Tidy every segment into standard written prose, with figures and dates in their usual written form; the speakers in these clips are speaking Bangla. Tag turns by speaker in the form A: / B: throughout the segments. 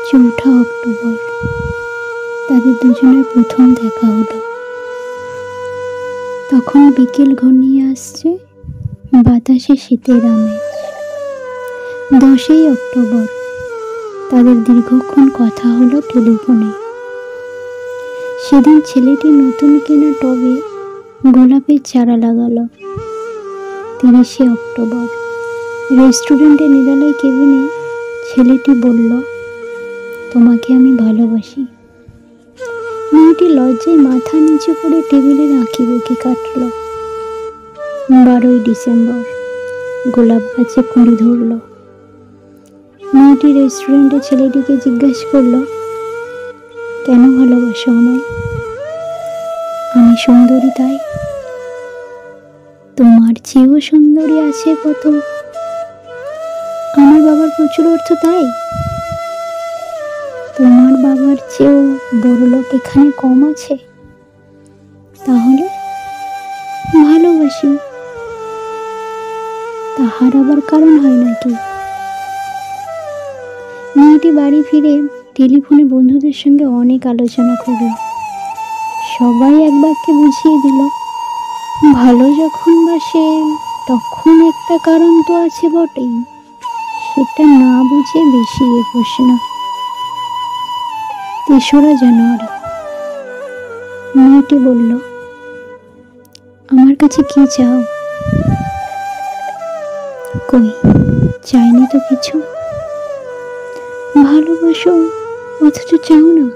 A: চৌঠা অক্টোবর তাদের দুজনের প্রথম দেখা হলো। তখন বিকেল ঘনিয়ে আসছে, বাতাসে শীতের আমেজ। 10ই অক্টোবর তাদের দীর্ঘক্ষণ কথা হলো টেলিফোনে। সেদিন ছেলেটি নতুন কেনা টবে গোলাপের চারা লাগালো। 30শে অক্টোবর রেস্টুরেন্টে নিরালাই কেবিনে ছেলেটি বলল, তোমাকে আমি ভালোবাসি। মেয়েটি লজ্জায় মাথা নিচু করে টেবিলের আঁকিবুকি কাটল। 12ই ডিসেম্বর গোলাপ গাছে কুঁড়ি ধরল। মেয়েটি রেস্টুরেন্টে ছেলেটিকে জিজ্ঞেস করলো, কেন ভালোবাসো আমায়? আমি সুন্দরী তাই। তোমার চেয়েও সুন্দরী আছে কত। আমার বাবার প্রচুর অর্থ তাই। তোমার বাবার চেয়েও বড় লোক এখানে কম আছে। তাহলে ভালোবাসি। তাহার আবার কারণ হয় নাকি? মেয়েটি বাড়ি ফিরে টেলিফোনে বন্ধুদের সঙ্গে অনেক আলোচনা করল। সবাই এক বাক্যে বুঝিয়ে দিল, ভালো যখন বাসে তখন একটা কারণ তো আছে বটেই। সেটা না বুঝে বেশি প্রশ্ন। 3রা জানুয়ারি মেয়েটি বলল, আমার কাছে কি চাও? কই, চাইনি তো কিছু। ভালোবাসো অথচ চাও না,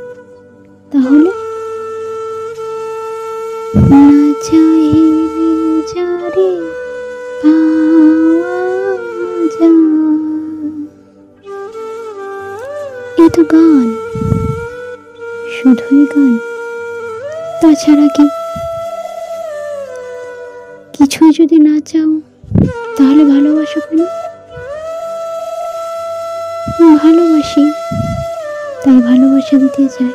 A: তাহলে? না চাইলে যারে পাওয়া যায়। এ তো গান, শুধুই গান, তাছাড়া কি? কিছুই যদি না চাও তাহলে ভালোবাসো কেন? ভালোবাসি, তাই ভালোবাসা দিতে চাই।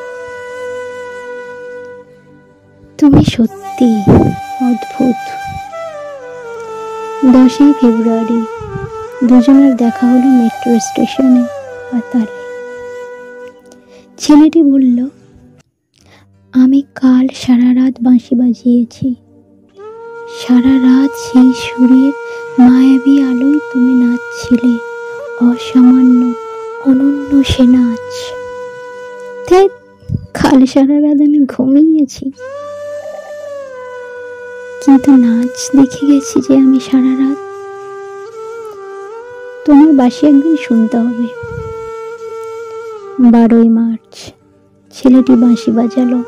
A: তুমি সত্যি অদ্ভুত। 10ই ফেব্রুয়ারি দুজনের দেখা হলো মেট্রো স্টেশনে পাতালে। ছেলেটি বলল, আমি কাল সারা রাত বাঁশি বাজিয়েছি। সারা রাত সেই সুরের মায়াবী আলোয় তুমি নাচছিলে। অসামান্য অনন্য সে নাচ। কাল সারা রাত আমি ঘুমিয়েছি, কিন্তু নাচ দেখে গেছি যে আমি সারা রাত। তোমার বাঁশি একদিন শুনতে হবে। 12ই মার্চ ছেলেটি বাঁশি বাজালো।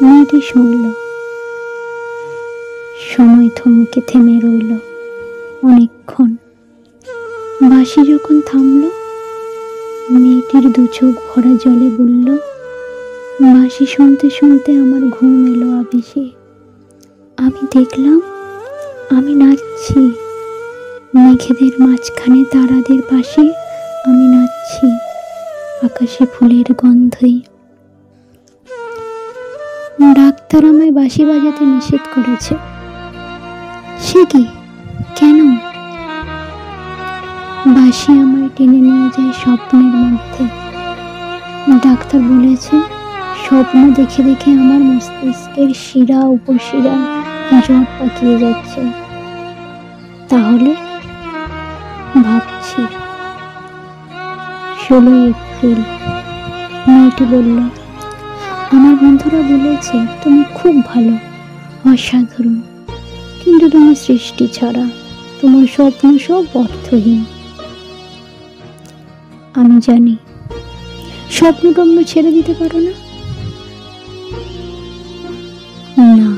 A: মেয়েটি শুনল। সময় থমকে থেমে রইল অনেকক্ষণ। বাঁশি যখন থামল, মেয়েটির 2 চোখ ভরা জলে বলল, বাঁশি শুনতে শুনতে আমার ঘুম এলো আবেশে। আমি দেখলাম আমি নাচছি। মেঘেদের মাঝখানে তারাদের পাশে আমি নাচছি। আকাশে ফুলের গন্ধে। ডাক্তার আমায় বাঁশি বাজাতে নিষেধ করেছে। সে কি? কেন? বাঁশি আমায় টেনে নিয়ে যায় স্বপ্নের মধ্যে। ডাক্তার বলেছে, স্বপ্ন দেখে দেখে আমার মস্তিষ্কের শিরা উপশিরা জট পাকিয়ে যাচ্ছে। তাহলে ভাবছি। 16ই এপ্রিল মেয়েটি বলল, আমার বন্ধুরা বলেছে তুমি খুব ভালো, অসাধারণ, কিন্তু তুমি সৃষ্টি ছাড়া। তোমার স্বপ্ন সব অর্থহীন। আমি জানি স্বপ্ন টম্ন ছেড়ে দিতে পারো না। না,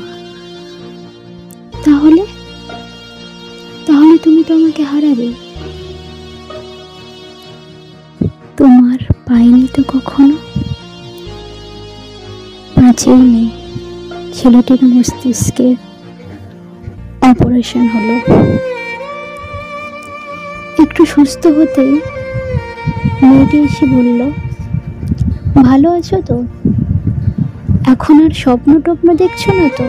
A: তাহলে তুমি তো আমাকে হারাবে। তোমার পাইনি তো কখনো। 5ই মে ছেলেটির মস্তিষ্কে অপারেশন হলো। একটু সুস্থ হতেই মেয়েটি এসে বলল, ভালো আছো তো? এখন আর স্বপ্ন টপ্ন দেখছো না তো?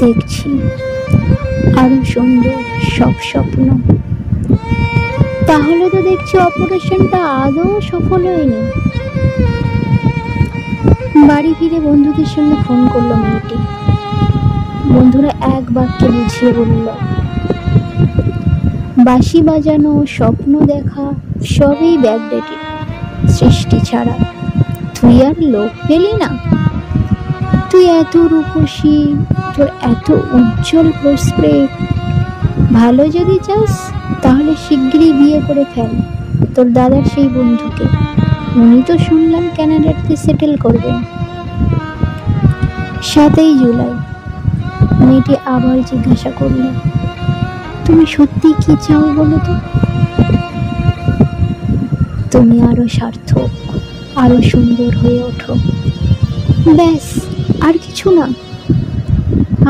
A: দেখছি আরো সুন্দর সব স্বপ্ন। তাহলে তো দেখছি অপারেশনটা আদৌ সফল হয়নি। বাড়ি ফিরে বন্ধুদের সঙ্গে ফোন করলো মেয়েটি। বন্ধুরা এক বাক্যে বুঝিয়ে বলল, বাঁশি বাজানো, স্বপ্ন দেখা সবই ব্যাকডেটেড, সৃষ্টি ছাড়া। তুই আর লোক পেলি না? তুই এত রূপসী, তোর এত উজ্জ্বল প্রস্পেক্ট, ভালো যদি চাস তাহলে শিগগিরই বিয়ে করে ফেল তোর দাদার সেই বন্ধুকে। উনি তো শুনলাম কানাডাতে সেটেল করবেন। 7ই জুলাই মেয়েটি আবার জিজ্ঞাসা করল, তুমি সত্যি কি চাও বলো তো? তুমি আরো সার্থক, আরো সুন্দর হয়ে ওঠো, ব্যাস, আর কিছু না।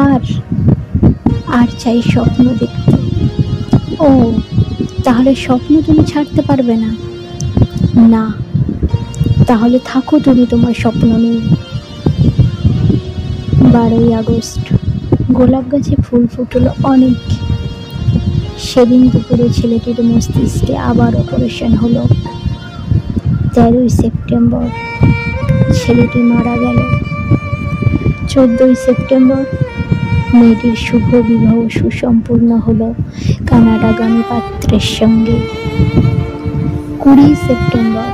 A: আর আর চাই স্বপ্ন দেখতে। ও, তাহলে স্বপ্ন তুমি ছাড়তে পারবে না? না, তাহলে থাকো তুমি তোমার স্বপ্ন নিয়ে। 12ই আগস্ট গোলাপ গাছে ফুল ফুটলো অনেক। সেদিন দুপুরে ছেলেটির মস্তিষ্কে আবার অপারেশন হলো। 13ই সেপ্টেম্বর ছেলেটি মারা গেল। 14ই সেপ্টেম্বর মেয়েটির শুভ বিবাহ সুসম্পূর্ণ হলো কানাডাগামী পাত্রের সঙ্গে। 20ই সেপ্টেম্বর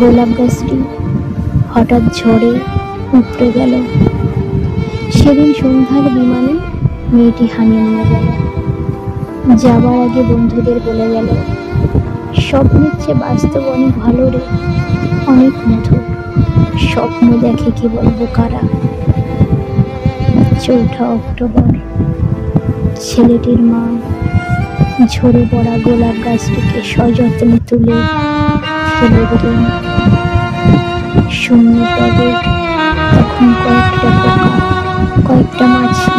A: গোলাপ গাছটি হঠাৎ ঝড়ে উপড়ে গেল। সেদিন সন্ধ্যার বিমানে মেয়েটি হানিমুনে গেল। যাবার আগে বন্ধুদের বলে গেল, স্বপ্নের চেয়ে বাস্তব অনেক ভালো রে, অনেক মধুর। স্বপ্ন দেখে কেবল বোকারা। 4 অক্টোবর ছেলেটির মা ঝরে পড়া গোলাপ গাছটিকে সযত্নে তুলে ফেলে দিলেন। শূন্য টবে তখন কয়েকটা পোকা, কয়েকটা মাছি